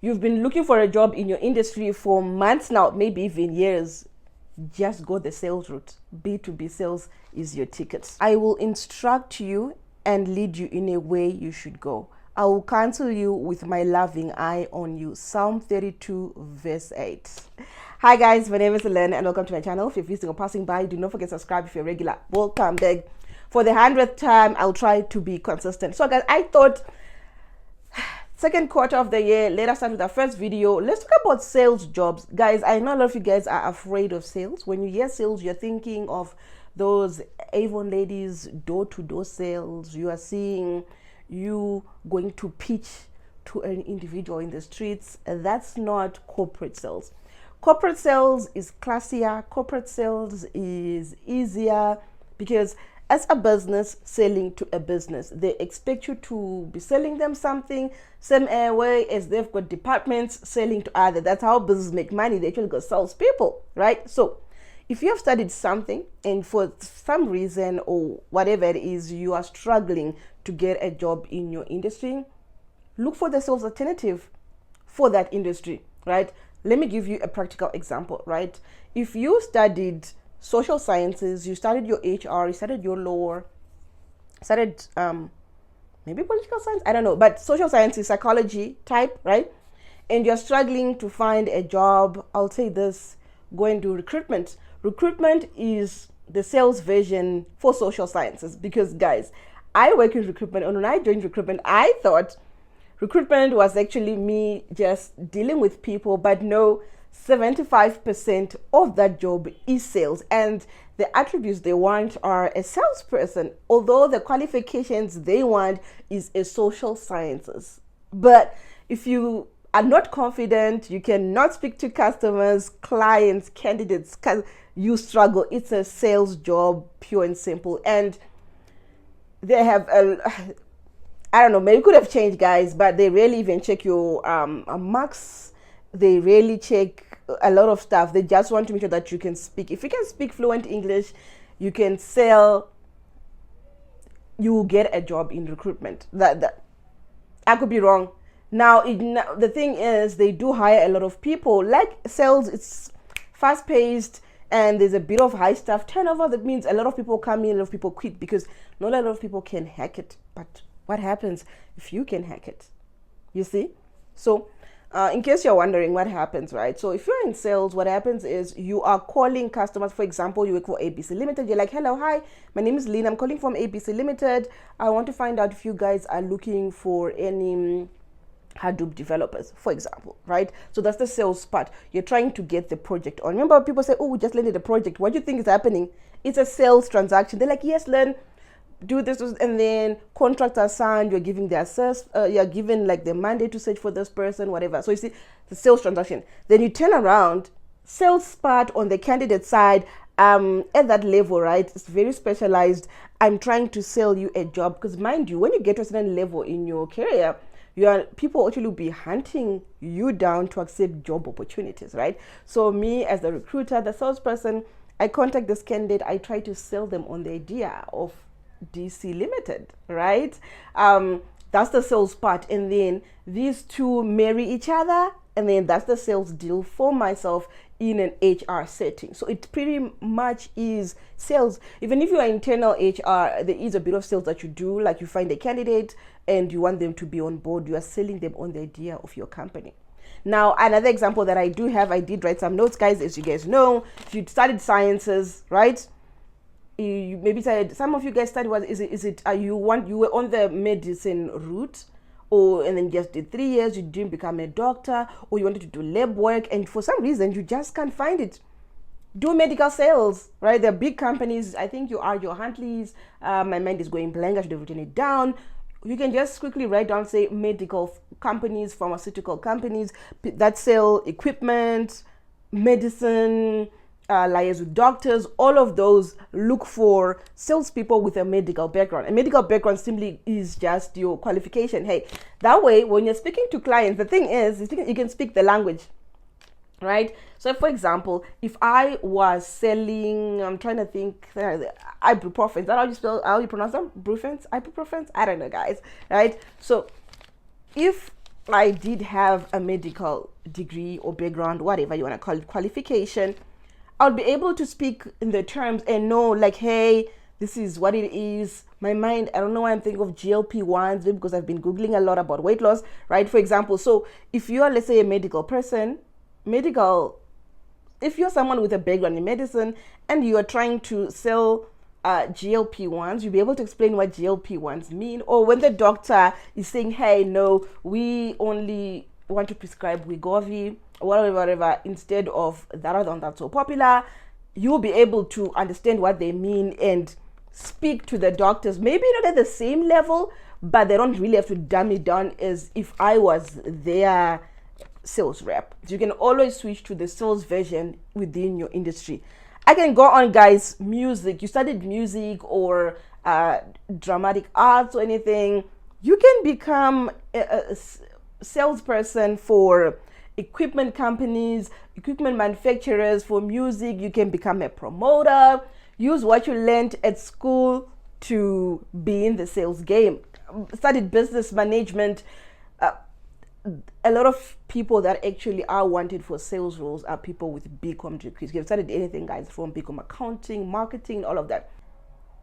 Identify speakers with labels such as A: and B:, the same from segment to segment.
A: You've been looking for a job in your industry for months now, maybe even years. Just go the sales route. B2B sales is your ticket. I will instruct you and lead you in a way you should go. I will counsel you with my loving eye on you. Psalm 32 verse 8. Hi guys, my name is Ellen and welcome to my channel. If you're visiting or passing by, do not forget to subscribe if you're regular. Welcome back. For the 100th time, I'll try to be consistent. So guys, I thought second quarter of the year, let us start with our first video. Let's talk about sales jobs. Guys, I know a lot of you guys are afraid of sales. When you hear sales, you're thinking of those Avon ladies, door-to-door sales. You are seeing you going to pitch to an individual in the streets. That's not corporate sales. Corporate sales is classier. Corporate sales is easier because as a business selling to a business, they expect you to be selling them something, same way as they've got departments selling to others. That's how business make money. They actually got salespeople, right? So if you have studied something and for some reason or whatever it is, you are struggling to get a job in your industry, look for the sales alternative for that industry, right? Let me give you a practical example, right? If you studied social sciences, you studied your HR, you studied your law, studied maybe political science, I don't know, but social sciences, psychology type, right? And you're struggling to find a job, I'll say this, go and do recruitment. Recruitment is the sales version for social sciences because guys, I work in recruitment, and when I joined recruitment, I thought recruitment was actually me just dealing with people, but no, 75% of that job is sales, and the attributes they want are a salesperson, although the qualifications they want is a social sciences. But if you are not confident, you cannot speak to customers, clients, candidates, you struggle. It's a sales job, pure and simple. And they have I don't know, maybe it could have changed, guys, but they really even check your marks. They really check a lot of stuff. They just want to make sure that you can speak. If you can speak fluent English, you can sell, you will get a job in recruitment. That I could be wrong. Now, the thing is, they do hire a lot of people. Like sales, it's fast-paced, and there's a bit of high staff turnover. That means a lot of people come in, a lot of people quit because not a lot of people can hack it. But what happens if you can hack it? You see? So in case you're wondering what happens, right? So if you're in sales, what happens is you are calling customers. For example, you work for ABC Limited. You're like, hello, hi, my name is Lynn. I'm calling from ABC Limited. I want to find out if you guys are looking for any Hadoop developers, for example, right? So that's the sales part. You're trying to get the project on. Remember, people say, oh, we just landed a project. What do you think is happening? It's a sales transaction. They're like, yes, Len, do this, and then contracts are signed. You're giving the you're given like the mandate to search for this person, whatever. So you see the sales transaction. Then you turn around, sales part on the candidate side. At that level, right? It's very specialized. I'm trying to sell you a job because, mind you, when you get to a certain level in your career, people actually will be hunting you down to accept job opportunities, right? So me as the recruiter, the salesperson, I contact this candidate. I try to sell them on the idea of DC Limited, right? That's the sales part, and then these two marry each other, and then that's the sales deal for myself in an HR setting. So it pretty much is sales. Even if you are internal HR, there is a bit of sales that you do, like you find a candidate and you want them to be on board. You are selling them on the idea of your company. Now, another example that I do have, I did write some notes, guys. As you guys know, if you studied sciences, right? You maybe said some of you guys studied you were on the medicine route, and then just did 3 years, you didn't become a doctor, or you wanted to do lab work, and for some reason you just can't find it. Do medical sales, right? There are big companies. I think you are your Huntleys. My mind is going blank. I should have written it down. You can just quickly write down, say, medical companies, pharmaceutical companies that sell equipment, medicine, liaise with doctors. All of those look for salespeople with a medical background. A medical background simply is just your qualification. Hey, that way, when you're speaking to clients, the thing is, you can speak the language, right? So, for example, if I was selling, I'm trying to think, ibuprofen. Is that how you pronounce them? Ibuprofen? I don't know, guys, right? So, if I did have a medical degree or background, whatever you want to call it, qualification, I'll be able to speak in the terms and know, like, hey, this is what it is. My mind, I don't know why I'm thinking of GLP-1s, because I've been Googling a lot about weight loss, right? For example, so if you are, let's say, a medical person, if you're someone with a background in medicine and you are trying to sell GLP-1s, you'll be able to explain what GLP-1s mean. Or when the doctor is saying, hey, no, we only want to prescribe Wegovy, whatever, instead of that other one that's so popular, you'll be able to understand what they mean and speak to the doctors, maybe not at the same level, but they don't really have to dumb it down as if I was their sales rep. You can always switch to the sales version within your industry. I can go on, guys. Music, you studied music or dramatic arts or anything, you can become a salesperson for equipment companies, equipment manufacturers. For music, you can become a promoter. Use what you learned at school to be in the sales game. Studied business management. A lot of people that actually are wanted for sales roles are people with BCom degrees. You've studied anything, guys, from BCom accounting, marketing, all of that.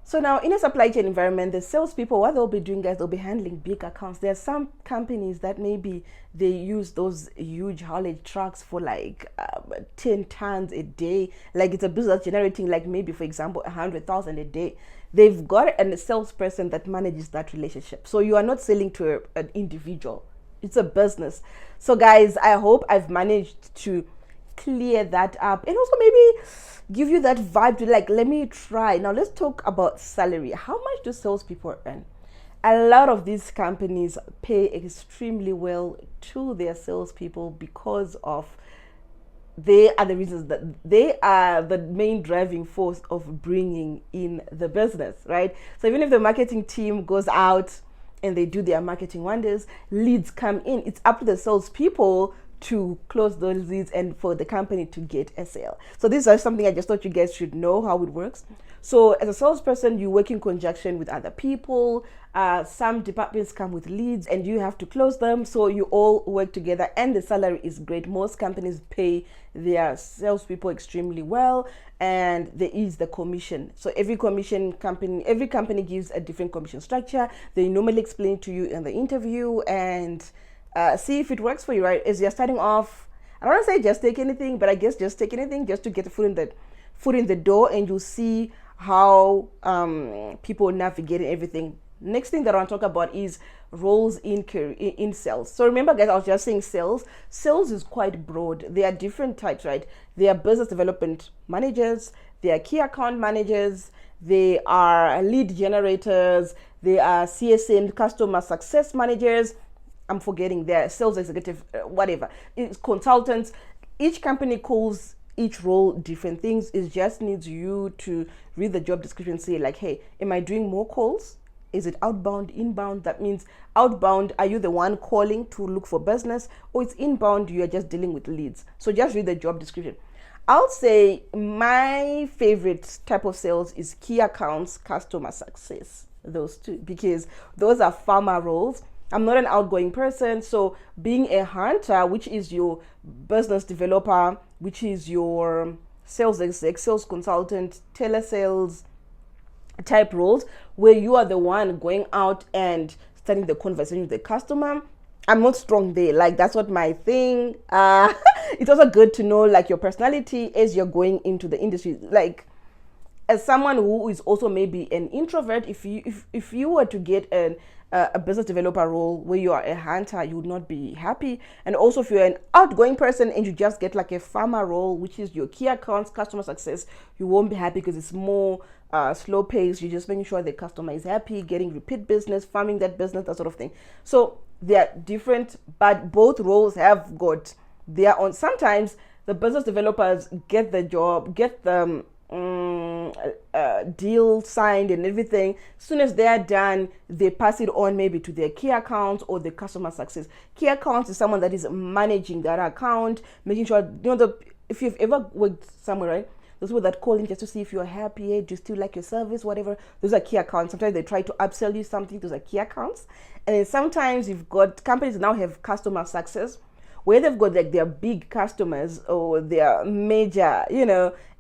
A: So now in a supply chain environment, the salespeople, what they'll be doing, guys, they'll be handling big accounts. There are some companies that maybe they use those huge haulage trucks for like 10 tons a day. Like it's a business generating like maybe, for example, 100,000 a day. They've got a salesperson that manages that relationship. So you are not selling to an individual. It's a business. So guys, I hope I've managed to clear that up and also maybe give you that vibe to like, let me try. Now let's talk about salary. How much do salespeople earn? A lot of these companies pay extremely well to their salespeople because of they are the reasons that they are the main driving force of bringing in the business, right? So even if the marketing team goes out and they do their marketing wonders, leads come in, it's up to the salespeople to close those leads and for the company to get a sale. So this is something I just thought you guys should know how it works. So as a salesperson, you work in conjunction with other people. Some departments come with leads and you have to close them. So you all work together and the salary is great. Most companies pay their salespeople extremely well, and there is the commission. So every company gives a different commission structure. They normally explain to you in the interview and see if it works for you, right? As you're starting off, I don't want to say just take anything, but I guess just take anything just to get the foot in the door, and you'll see how people navigate everything. Next thing that I want to talk about is roles in sales. So remember, guys, I was just saying sales. Sales is quite broad. There are different types, right? There are business development managers, there are key account managers, there are lead generators, there are CSM, customer success managers. I'm forgetting their sales executive, whatever. It's consultants. Each company calls each role different things. It just needs you to read the job description and say like, hey, am I doing more calls? Is it outbound, inbound? That means outbound, are you the one calling to look for business? Or it's inbound, you are just dealing with leads. So just read the job description. I'll say my favorite type of sales is key accounts, customer success. Those two, because those are farmer roles. I'm not an outgoing person, so being a hunter, which is your business developer, which is your sales exec, sales consultant, telesales type roles, where you are the one going out and starting the conversation with the customer. I'm not strong there. Like, that's not my thing. It's also good to know like your personality as you're going into the industry. Like, as someone who is also maybe an introvert, if you were to get a business developer role where you are a hunter, you would not be happy. And also if you're an outgoing person and you just get like a farmer role, which is your key accounts, customer success, you won't be happy because it's more slow paced. You're just making sure the customer is happy, getting repeat business, farming that business, that sort of thing. So they're different, but both roles have got their own. Sometimes the business developers get the job, get the deal signed and everything. As soon as they're done, they pass it on maybe to their key accounts or the customer success. Key accounts is someone that is managing that account, making sure, if you've ever worked somewhere, right, those people that call in just to see if you're happy, do you still like your service, whatever. Those are key accounts. Sometimes they try to upsell you something. Those are key accounts. And then sometimes you've got companies now have customer success, where they've got like their big customers or their major,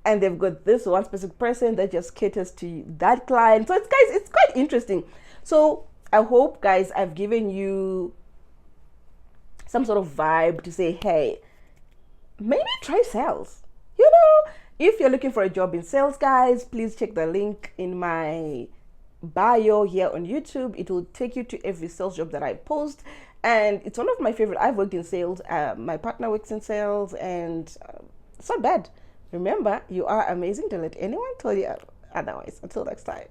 A: and they've got this one specific person that just caters to that client. So it's quite interesting. So I hope, guys, I've given you some sort of vibe to say, hey, maybe try sales. If you're looking for a job in sales, guys, please check the link in my bio here on YouTube. It will take you to every sales job that I post, and it's one of my favorite. I've worked in sales. My partner works in sales, and it's not bad. Remember, you are amazing. Don't let anyone tell you otherwise. Until next time.